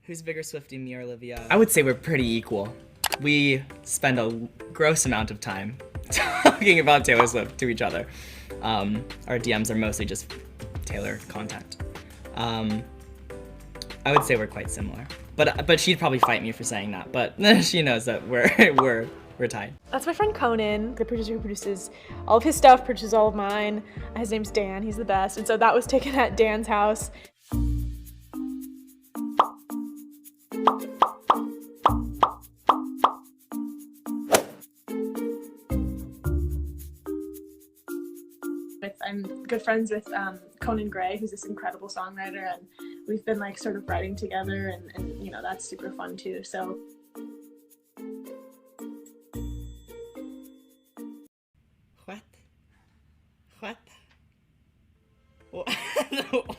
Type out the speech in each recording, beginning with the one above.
Who's bigger Swiftie, me or Olivia? I would say we're pretty equal. We spend a gross amount of time talking about Taylor Swift to each other. Our DMs are mostly just Taylor content. I would say we're quite similar, but she'd probably fight me for saying that. But she knows that we're tied. That's my friend Conan, the producer who produces all of his stuff, produces all of mine. His name's Dan. He's the best. And so that was taken at Dan's house. I'm good friends with Conan Gray, who's this incredible songwriter, and we've been like sort of writing together, and you know, that's super fun too. So What?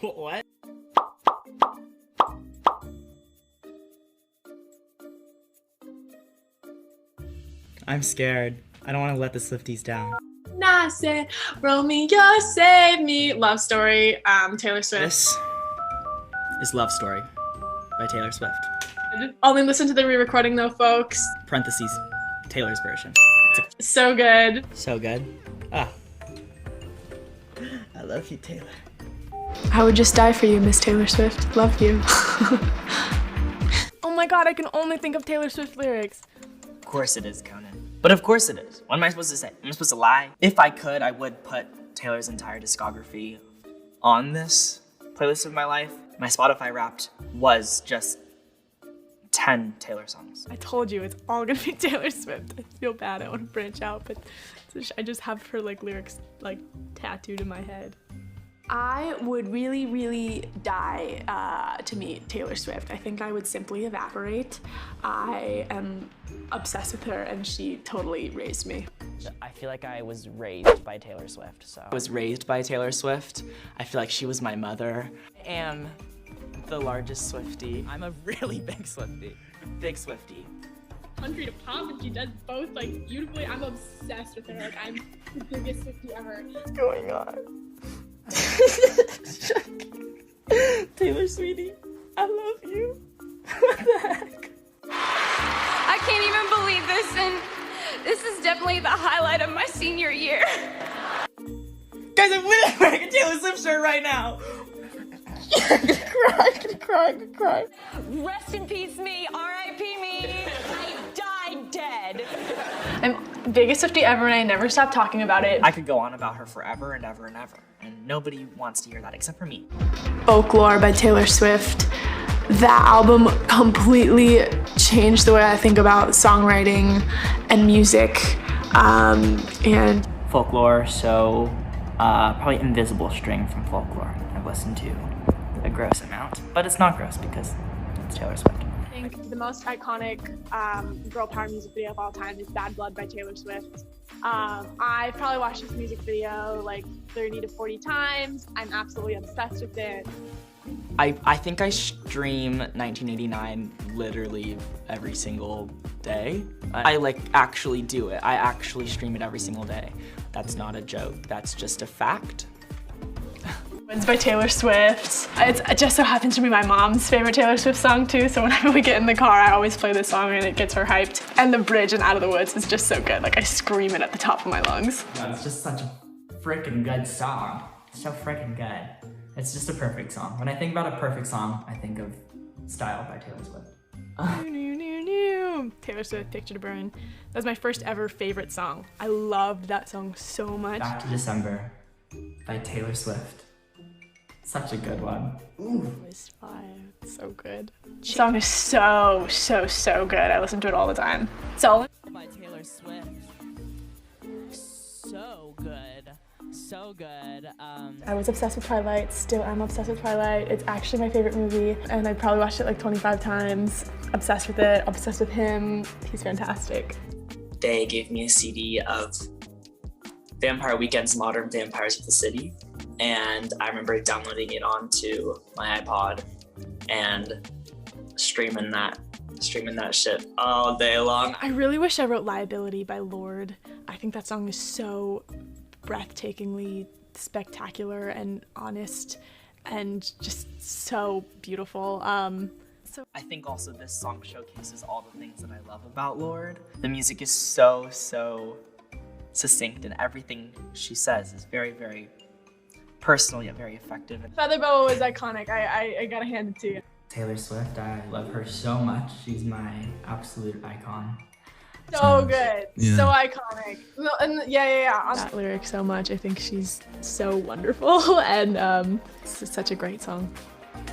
What? I'm scared. I don't want to let the Swifties down. I said, Romeo, save me. Love Story, Taylor Swift. This is Love Story by Taylor Swift. Only listen to the re-recording though, folks. Parentheses, Taylor's version. So good. So good. Ah. I love you, Taylor. I would just die for you, Miss Taylor Swift. Love you. Oh my god, I can only think of Taylor Swift lyrics. Of course it is, Conan. But of course it is. What am I supposed to say? Am I supposed to lie? If I could, I would put Taylor's entire discography on this playlist of my life. My Spotify Wrapped was just 10 Taylor songs. I told you, it's all gonna be Taylor Swift. I feel bad, I want to branch out, but I just have her like lyrics like tattooed in my head. I would really, really die to meet Taylor Swift. I think I would simply evaporate. I am obsessed with her, and she totally raised me. I feel like I was raised by Taylor Swift, so. I was raised by Taylor Swift. I feel like she was my mother. I am The largest Swiftie. I'm a really big Swiftie. Big Swiftie. Country to pop, and she does both like beautifully. I'm obsessed with her. Like, I'm the biggest Swiftie ever. What's going on? Taylor, sweetie, I love you. What the heck? I can't even believe this, and this is definitely the highlight of my senior year. Guys, I'm literally wearing a Taylor Swift shirt right now. I'm gonna cry. Rest in peace, me. R.I.P. me. I died dead. I'm the biggest Swiftie ever, and I never stop talking about it. I could go on about her forever and ever and ever, and nobody wants to hear that except for me. Folklore by Taylor Swift. That album completely changed the way I think about songwriting and music. And Folklore, so probably Invisible String from Folklore. I've listened to a gross amount, but it's not gross because it's Taylor Swift. I think the most iconic girl power music video of all time is Bad Blood by Taylor Swift. I've probably watched this music video like 30 to 40 times. I'm absolutely obsessed with it. I think I stream 1989 literally every single day. I like actually do it. I actually stream it every single day. That's not a joke, that's just a fact. It's by Taylor Swift. It just so happens to be my mom's favorite Taylor Swift song too, so whenever we get in the car, I always play this song and it gets her hyped. And the bridge in Out of the Woods is just so good. Like, I scream it at the top of my lungs. No, it's just such a freaking good song. It's so freaking good. It's just a perfect song. When I think about a perfect song, I think of Style by Taylor Swift. Taylor Swift, Picture to Burn. That was my first ever favorite song. I loved that song so much. Back to December by Taylor Swift. Such a good one. Ooh. It's fire. It's so good. The song is so good. I listen to it all the time. So By Taylor Swift. So good. So good. I was obsessed with Twilight. Still am obsessed with Twilight. It's actually my favorite movie, and I probably watched it like 25 times. Obsessed with it. Obsessed with him. He's fantastic. They gave me a CD of Vampire Weekend's Modern Vampires of the City, and I remember downloading it onto my iPod and streaming that shit all day long. I really wish I wrote Liability by Lorde. I think that song is so breathtakingly spectacular and honest and just so beautiful. So I think also this song showcases all the things that I love about Lorde. The music is so succinct, and everything she says is very, very personal yet very effective. Feather Boa was iconic. I gotta hand it to you. Taylor Swift, I love her so much. She's my absolute icon. So good, Yeah. so iconic. No, and yeah. That lyric so much. I think she's so wonderful, and it's such a great song.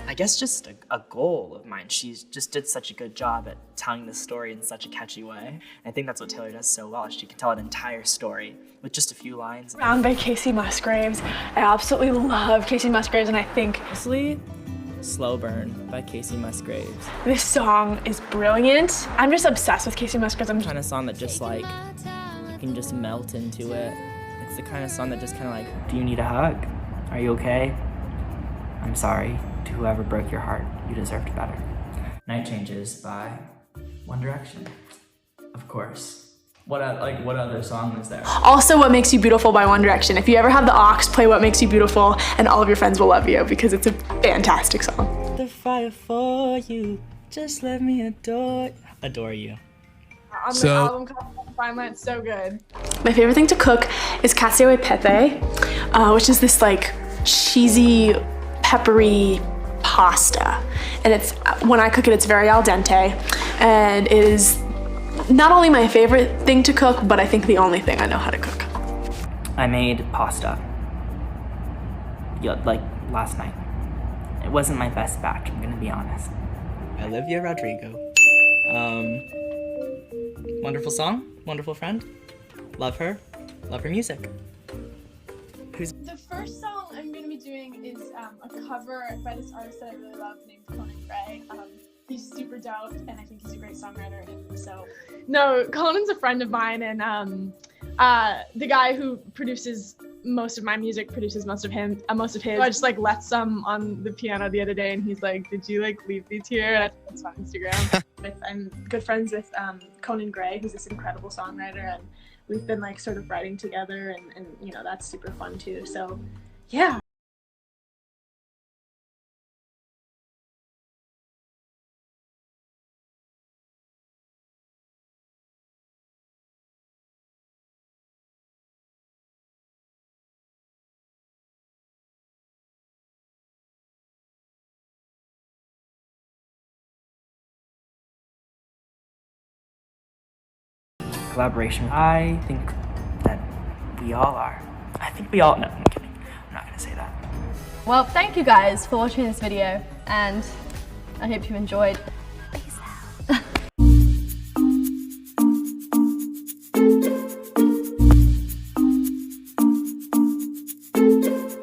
I guess just a goal of mine. She just did such a good job at telling the story in such a catchy way. And I think that's what Taylor does so well. She can tell an entire story with just a few lines. Found by Casey Musgraves. I absolutely love Casey Musgraves, and I think Honestly, Slow Burn by Casey Musgraves. this song is brilliant. I'm just obsessed with Casey Musgraves. I'm Kind of song that just like, you can just melt into it. It's the kind of song that just kind of like, do you need a hug? Are you okay? I'm sorry. To whoever broke your heart, you deserved better. Night Changes by One Direction. Of course. What other song is there? also What Makes You Beautiful by One Direction. If you ever have the aux, play What Makes You Beautiful, and all of your friends will love you because it's a fantastic song. The fire for you, just let me adore you. On So- the album called Fine it's so good. My favorite thing to cook is cassio e pepe, which is this like cheesy, peppery pasta. And it's, when I cook it, it's very al dente, and it is not only my favorite thing to cook, but I think the only thing I know how to cook. I made pasta. Yeah, like last night. It wasn't my best batch, I'm gonna be honest. Olivia Rodrigo. Wonderful song, wonderful friend. Love her music. The first song I'm going to be doing is a cover by this artist that I really love named Conan and Olivia. He's super dope, and I think he's a great songwriter. And so, no, Conan's a friend of mine, and the guy who produces most of my music produces most of his. So I just like left some on the piano the other day, and he's like, "Did you like leave these here?" And I posted on Instagram. I'm good friends with Conan Gray, who's this incredible songwriter, and we've been like sort of writing together, and you know that's super fun too. So, yeah. Collaboration. I think that we all are. I think we all, no, I'm kidding. I'm not gonna say that. Well, thank you guys for watching this video, and I hope you enjoyed.